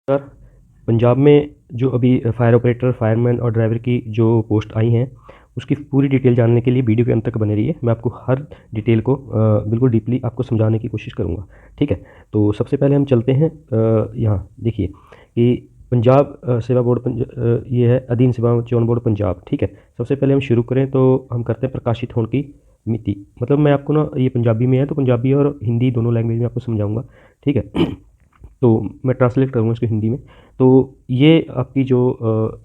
Sir, Punjab में जो अभी फायर ऑपरेटर, फायरमैन और ड्राइवर की जो पोस्ट आई हैं, उसकी पूरी डिटेल जानने के लिए वीडियो के अंत तक बने रहिए। मैं आपको हर डिटेल को बिल्कुल डीपली आपको समझाने की कोशिश करूँगा, ठीक है। तो सबसे पहले हम चलते हैं यहाँ देखिए कि पंजाब सेवा बोर्ड ये है अधीन सेवा चयन बोर्ड पंजाब, ठीक है। सबसे पहले हम शुरू करें तो हम करते हैं प्रकाशित होने की मिति। मतलब मैं आपको ना, ये पंजाबी में है तो पंजाबी और हिंदी दोनों लैंग्वेज में आपको समझाऊँगा, ठीक है। तो मैं ट्रांसलेट करूँगा इसको हिंदी में। तो ये आपकी जो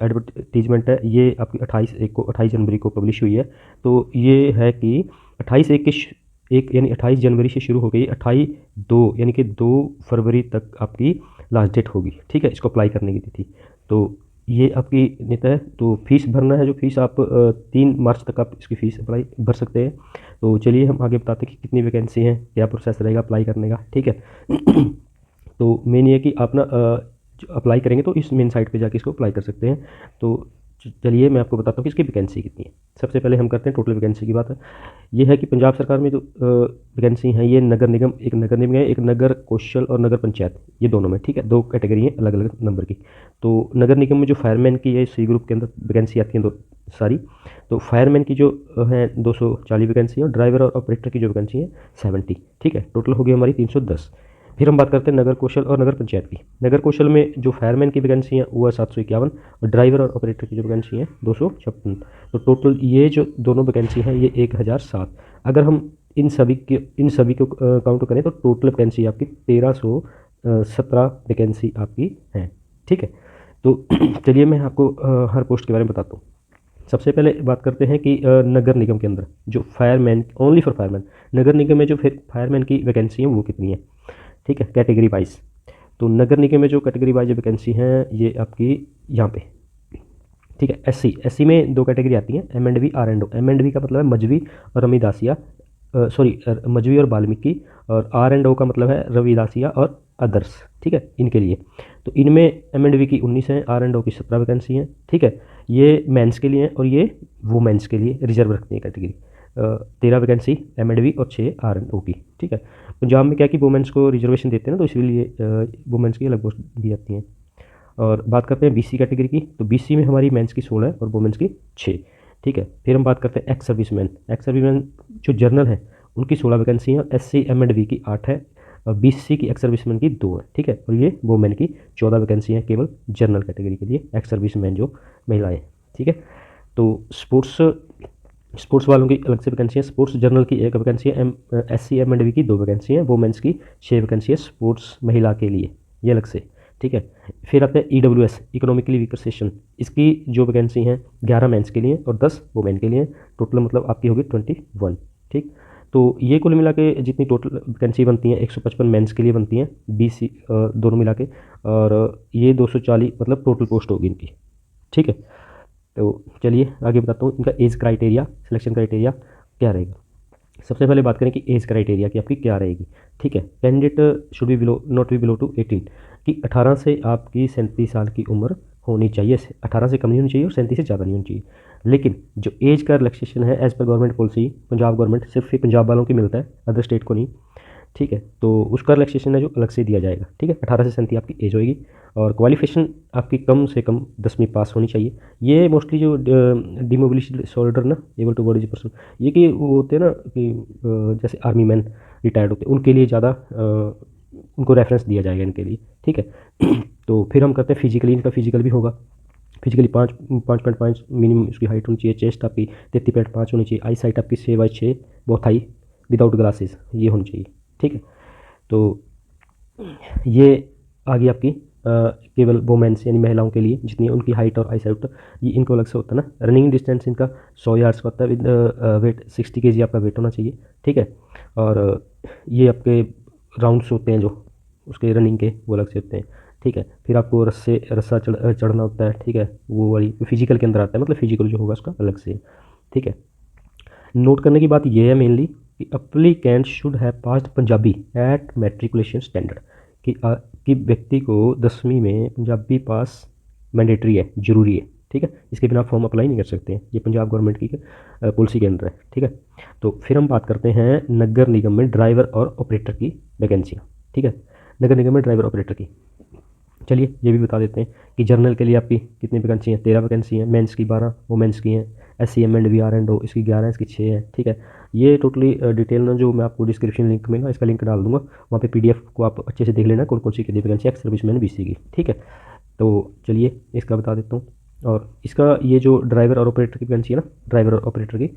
एडवर्टीजमेंट है, ये आपकी 28 जनवरी को पब्लिश हुई है। तो ये है कि 28 यानी 28 जनवरी से शुरू हो गई, 28/2 यानी कि 2 फरवरी तक आपकी लास्ट डेट होगी, ठीक है, इसको अप्लाई करने की तिथि। तो ये आपकी नीति है। तो फीस भरना है, जो फीस आप 3 मार्च तक आप इसकी फ़ीस अप्लाई भर सकते हैं। तो चलिए हम आगे बताते हैं कि कितनी वैकेंसी हैं, क्या प्रोसेस रहेगा अप्लाई करने का, ठीक है। तो मेन ये है कि आप ना अप्लाई करेंगे तो इस मेन साइट पे जाके इसको अप्लाई कर सकते हैं। तो चलिए मैं आपको बताता हूँ कि इसकी वैकेंसी कितनी है। सबसे पहले हम करते हैं टोटल वैकेंसी की बात है। ये है कि पंजाब सरकार में जो वैकेंसी हैं, ये नगर निगम, एक नगर निगम है, एक नगर कौशल और नगर पंचायत, ये दोनों में, ठीक है। 2 कैटेगरी हैं अलग अलग नंबर की। तो नगर निगम में जो फायरमैन की है, सी ग्रुप के अंदर वैकेंसी आती है दो सारी। तो फायरमैन की जो है 240 वैकेंसी है, और ड्राइवर और ऑपरेटर की जो वैकेंसी है 70, ठीक है। टोटल होगी हमारी 310। फिर हम बात करते हैं नगर कौशल और नगर पंचायत की। नगर कौशल में जो फायरमैन की वैकेंसी है वो है 751, और ड्राइवर और ऑपरेटर की जो वैकेंसी है 256। तो टोटल ये जो दोनों वैकेंसी हैं ये 1007। अगर हम इन सभी को काउंट करें तो टोटल वैकेंसी आपकी 1317 वैकेंसी आपकी है, ठीक है। तो चलिए मैं आपको हर पोस्ट के बारे में बताता हूँ। सबसे पहले बात करते हैं कि नगर निगम के अंदर जो फायरमैन, ओनली फॉर फायरमैन, नगर निगम में जो फिर फायरमैन की वैकेंसी है वो कितनी है, ठीक है, कैटेगरी वाइज। तो नगर निगम में जो कैटेगरी वाइज वैकेंसी हैं ये आपकी यहाँ पे, ठीक है। एससी में 2 कैटेगरी आती हैं, एम&वी, आर&ओ। एम&वी का मतलब है मजवी और रविदासिया, सॉरी, मजवी और वाल्मीकि, और आर&ओ का मतलब है रविदासिया और अदर्स, ठीक है, इनके लिए। तो इनमें एम&वी की 19 है, आर&ओ की 17 वैकेंसी हैं, ठीक है। ये मेंस के लिए हैं और ये वुमेन्स के लिए रिजर्व रखती है कैटेगरी। 13 वैकेंसी एम&वी और 6 आर&ओ की, ठीक है। पंजाब में क्या कि वुमेन्स को रिजर्वेशन देते हैं ना, तो इसलिए वुमेन्स की अलग पोस्ट दी जाती हैं। और बात करते हैं बीसी कैटेगरी की। तो बीसी में हमारी मेंस की 16 और वुमेन्स की 6, ठीक है। फिर हम बात करते हैं एक्स सर्विसमैन। एक्स सर्विसमैन जो जर्नल है उनकी 16 वैकेंसी हैं, एससी एम&वी की 8 है, और बीसी की एक्स सर्विसमैन की 2 है, ठीक है। और ये वुमेन की 14 वैकेंसी हैं केवल जनरल कैटेगरी के लिए, एक्स सर्विसमैन जो महिलाएँ, ठीक है। तो स्पोर्ट्स वालों की अलग से वैकेंसी है। स्पोर्ट्स जर्नल की 1 वैकेंसी है, एससी एम&वी की 2 वैकेंसी है, वुमेन्स की 6 वैकेंसी है स्पोर्ट्स महिला के लिए, ये अलग से, ठीक है। फिर आता है ईडब्ल्यूएस, इकोनॉमिकली वीकर सेक्शन। इसकी जो वैकेंसी हैं 11 मेंस के लिए और 10 वुमेन के लिए। टोटल मतलब आपकी होगी 21, ठीक। तो ये कुल मिला के जितनी टोटल वैकेंसी बनती हैं 155 मेंस के लिए बनती हैं, बीसी दोनों मिला के, और ये 240 मतलब टोटल पोस्ट होगी इनकी, ठीक है। तो चलिए आगे बताता हूँ इनका एज क्राइटेरिया, सिलेक्शन क्राइटेरिया क्या रहेगा। सबसे पहले बात करें कि एज क्राइटेरिया की आपकी क्या रहेगी, ठीक है। Candidate should be below, not be below to 18, कि 18 से आपकी 37 साल की उम्र होनी चाहिए। 18 से कम नहीं होनी चाहिए और 37 से ज़्यादा नहीं होनी चाहिए। लेकिन जो एज का रिलैक्सेशन है as per government policy, Punjab government, सिर्फ ही पंजाब वालों की मिलता है, अदर स्टेट को नहीं, ठीक है। तो उसका रिलैक्सेशन है जो अलग से दिया जाएगा, ठीक है। 18 से 37 आपकी एज होएगी, और क्वालिफिकेशन आपकी कम से कम 10वीं पास होनी चाहिए। ये मोस्टली जो डिमोबिलिटी शोल्डर ना, एबल टू बॉडी पर्सन, ये कि वो होते हैं ना कि जैसे आर्मी मैन रिटायर्ड होते हैं, उनके लिए ज़्यादा उनको रेफरेंस दिया जाएगा इनके लिए, ठीक है। तो फिर हम करते हैं फिजिकली, इनका फिजिकल भी होगा। फिजिकली 5.5 मिनिमम इसकी हाइट होनी चाहिए, चेस्ट आपकी 33.5 होनी चाहिए, आई साइट आपकी 6/6, बोथ आई विदाउट ग्लासेस ये होनी चाहिए, ठीक है। तो ये आ गई आपकी केवल वोमेन्स यानी महिलाओं के लिए जितनी उनकी हाइट और आई साइट, ये इनको अलग से होता है ना। रनिंग डिस्टेंस इनका 100 यार्ड्स का होता है, विद वेट 60 kg आपका वेट होना चाहिए, ठीक है। और ये आपके राउंड्स होते हैं जो उसके रनिंग के, वो अलग से होते हैं, ठीक है। फिर आपको रस्सा चढ़ना होता है, ठीक है, वो वाली फिजिकल के अंदर आता है, मतलब फिजिकल जो होगा उसका अलग से, ठीक है। नोट करने की बात यह है मेनली कि applicant should have passed Punjabi at matriculation standard, कि व्यक्ति को 10वीं में पंजाबी पास मैंडेटरी है, ज़रूरी है, ठीक है। इसके बिना फॉर्म अप्लाई नहीं कर सकते हैं, ये पंजाब गवर्नमेंट की पॉलिसी के अंदर है, ठीक है। तो फिर हम बात करते हैं नगर निगम में ड्राइवर और ऑपरेटर की वैकेंसियाँ, ठीक है। नगर निगम में ड्राइवर ऑपरेटर की चलिए ये भी बता देते हैं कि जर्नल के लिए आपकी कितनी वैकेंसी हैं, 13 वैकेंसी हैं, मेंस की 12, वुमेंस की हैं, SCM एंड VR एंड ओ इसकी 11, इसकी 6 है। ठीक है, ये टोटली डिटेल ना जो मैं आपको डिस्क्रिप्शन लिंक में ना इसका लिंक डाल दूंगा, वहाँ पे PDF को आप अच्छे से देख लेना कौन कौन सी कितनी वैकेंसी एक्स सर्विसमैन BC की। ठीक है, तो चलिए इसका बता देता हूँ। और इसका ये जो ड्राइवर और ऑपरेटर की वैकेंसी है ना, ड्राइवर और ऑपरेटर की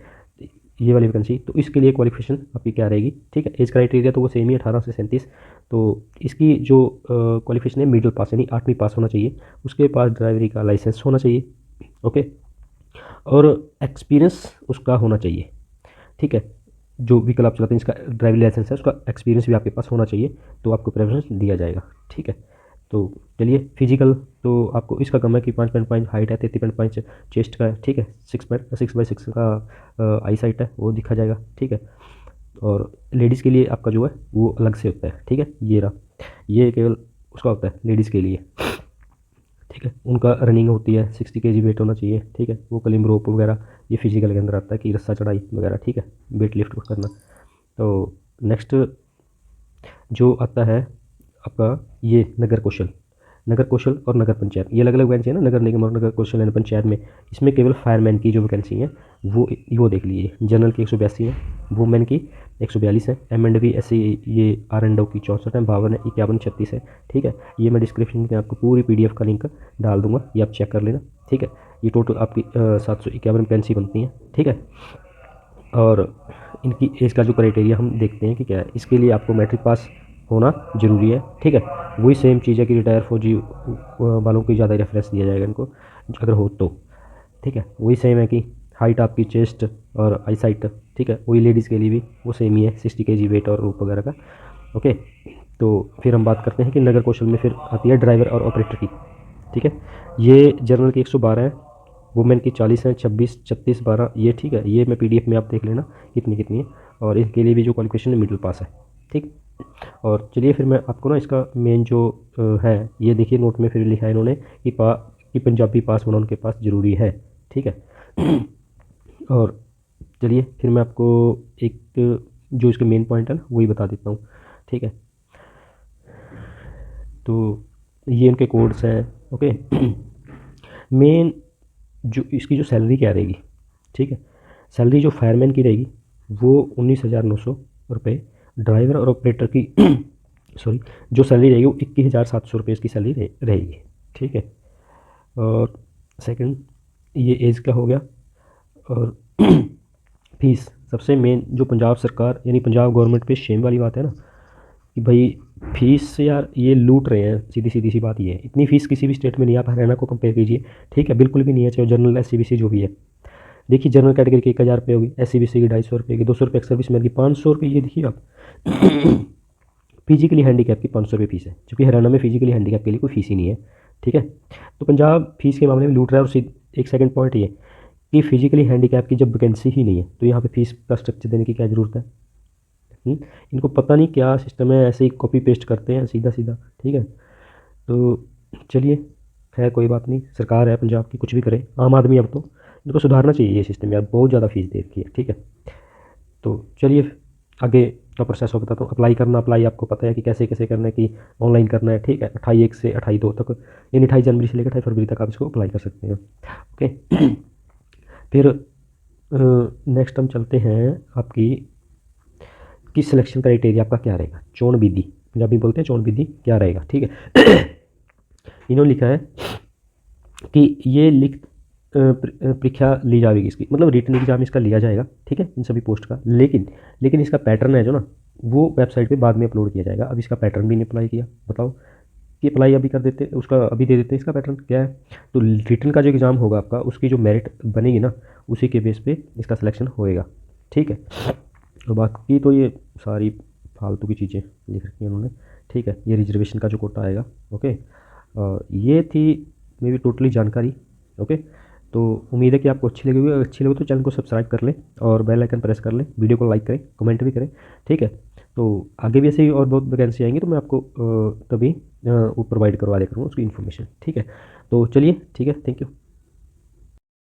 ये वाली वैकेंसी, तो इसके लिए क्वालिफिकेशन आपकी क्या रहेगी। ठीक है, एज क्राइटेरिया तो वो सेम ही 18 से 37। तो इसकी जो क्वालिफिकेशन है मिडिल पास यानी 8वीं पास होना चाहिए, उसके पास ड्राइवरी का लाइसेंस होना चाहिए। ओके, और एक्सपीरियंस उसका होना चाहिए। ठीक है, जो व्हीकल आप चलाते हैं इसका ड्राइविंग लाइसेंस है उसका एक्सपीरियंस भी आपके पास होना चाहिए, तो आपको प्रेफरेंस दिया जाएगा। ठीक है, तो चलिए फिजिकल तो आपको इसका कम है कि 5.5 हाइट है, 33.5 चेस्ट का है। ठीक है, 6/6 का आई साइट है वो दिखा जाएगा। ठीक है, और लेडीज़ के लिए आपका जो है वो अलग से होता है। ठीक है, ये रहा, ये केवल उसका होता है लेडीज़ के लिए। ठीक है, उनका रनिंग होती है, 60 kg वेट होना चाहिए। ठीक है, वो क्लिम रोप वगैरह ये फिजिकल के अंदर आता है कि रस्सा चढ़ाई वगैरह। ठीक है, वेट लिफ्ट करना। तो नेक्स्ट जो आता है आपका ये नगर कौशल, नगर कौशल और नगर पंचायत, ये अलग अलग वैकेंसी है ना, नगर निगम और नगर कौशल एंड पंचायत में। इसमें केवल फायरमैन की जो वैकेंसी है वो देख लीजिए। जनरल की 182 है, वुमेन की 142 है, M&V SC ये R&O की 64 है, 52 है, 51 36 है। ठीक है, ये मैं डिस्क्रिप्शन में आपको पूरी PDF का लिंक डाल दूंगा, ये आप चेक कर लेना। ठीक है, ये टोटल आपकी 751 वैकेंसी बनती है। ठीक है, और इनकी एज का जो क्राइटेरिया हम देखते हैं कि क्या है। इसके लिए आपको मैट्रिक पास होना ज़रूरी है। ठीक है, वही सेम चीज़ है कि रिटायर फौजी वालों को ज़्यादा रेफरेंस दिया जाएगा इनको अगर हो तो। ठीक है, वही सेम है कि हाइट आपकी चेस्ट और आई साइट। ठीक है, वही लेडीज़ के लिए भी वो सेम ही है, 60 kg वेट और रूप वगैरह का। ओके, तो फिर हम बात करते हैं कि नगर कौशल में फिर आती है ड्राइवर और ऑपरेटर की। ठीक है, ये जनरल की 112 है, वुमेन की 40 है, 26 36 12 ये। ठीक है, ये मैं PDF में आप देख लेना कितनी कितनी है, और इसके लिए भी जो क्वालिफिकेशन है मिडिल पास है। ठीक, और चलिए फिर मैं आपको ना इसका मेन जो है ये देखिए नोट में फिर लिखा है इन्होंने कि पंजाबी पास होना उनके पास ज़रूरी है। ठीक है, और चलिए फिर मैं आपको एक जो इसके मेन पॉइंट है ना वही बता देता हूँ। ठीक है, तो ये उनके कोड्स हैं। ओके, मेन जो इसकी जो सैलरी क्या रहेगी। ठीक है, सैलरी जो फायरमैन की रहेगी वो 19,900 रुपये, ड्राइवर और ऑपरेटर की सॉरी जो सैलरी रहेगी वो 21,700 रुपये इसकी सैलरी रहेगी। ठीक है, और सेकंड ये एज का हो गया। और फीस सबसे मेन जो पंजाब सरकार यानी पंजाब गवर्नमेंट पे शेम वाली बात है ना कि भाई फीस यार ये लूट रहे हैं, सीधी सीधी सी बात ये है। इतनी फीस किसी भी स्टेट में नहीं, आप हरियाणा को कंपेयर कीजिए। ठीक है, बिल्कुल भी नहीं है, चाहे जनरल SC BC जो भी है। देखिए जनरल कैटेगरी की 1,000 रुपये होगी, SC BC की 250 रुपये की, 200 रुपये सर्विस मैन की, 500 रुपये ये देखिए आप। फिजिकली हैंडीकैप की 500 रुपये फीस है, क्योंकि हरियाणा में फिजिकली हैंडीकैप के लिए कोई फीस ही नहीं है। ठीक है, तो पंजाब फीस के मामले में लूट रहा है। और एक सेकंड पॉइंट ये कि फिजिकली हैंडीकैप की जब वैकेंसी ही नहीं है तो यहाँ पे फीस का स्ट्रक्चर देने की क्या ज़रूरत है। इनको पता नहीं क्या सिस्टम है, ऐसे ही कॉपी पेस्ट करते हैं सीधा सीधा। ठीक है, तो चलिए खैर कोई बात नहीं, सरकार है पंजाब की, कुछ भी करे आम आदमी। अब तो इनको सुधारना चाहिए ये सिस्टम यार, बहुत ज़्यादा फीस दे रखी है। ठीक है, तो चलिए आगे का प्रोसेस हो बताता हूँ। अप्लाई करना, अप्लाई आपको पता है कि कैसे कैसे करना है, कि ऑनलाइन करना है। ठीक है, 28/1 से 28/2 तक यानी 28 जनवरी से लेकर 28 फरवरी तक आप इसको अप्लाई कर सकते हैं। ओके, फिर नेक्स्ट हम चलते हैं आपकी कि सिलेक्शन क्राइटेरिया आपका क्या रहेगा। चोण विधि, पंजाबी बोलते हैं चोण विधि क्या रहेगा। ठीक है, इन्होंने लिखा है कि ये लिखित परीक्षा ली जाएगी इसकी, मतलब रिटन एग्जाम इसका लिया जाएगा। ठीक है, इन सभी पोस्ट का, लेकिन इसका पैटर्न है जो ना वो वेबसाइट पे बाद में अपलोड किया जाएगा। अब इसका पैटर्न भी नहीं अप्लाई किया, बताओ कि अप्लाई अभी कर देते, उसका अभी दे देते हैं। इसका पैटर्न क्या है, तो रिटन का जो एग्ज़ाम होगा आपका उसकी जो मेरिट बनेगी ना उसी के बेस पे इसका सिलेक्शन होएगा। ठीक है, तो बाकी तो ये सारी फालतू की चीज़ें लिख रखी हैं उन्होंने। ठीक है, ये रिजर्वेशन का जो कोटा आएगा। ओके, ये थी मेरी टोटली जानकारी। ओके, तो उम्मीद है कि आपको अच्छी लगी होगी। अगर अच्छी लगी तो चैनल को सब्सक्राइब कर लें और बेल आइकन प्रेस कर लें, वीडियो को लाइक करें, कमेंट भी करें। ठीक है, तो आगे भी ऐसे ही और बहुत वैकेंसी आएंगी तो मैं आपको तभी वो प्रोवाइड करवा दिया करूँगा उसकी इन्फॉर्मेशन। ठीक है, तो चलिए ठीक है, थैंक यू।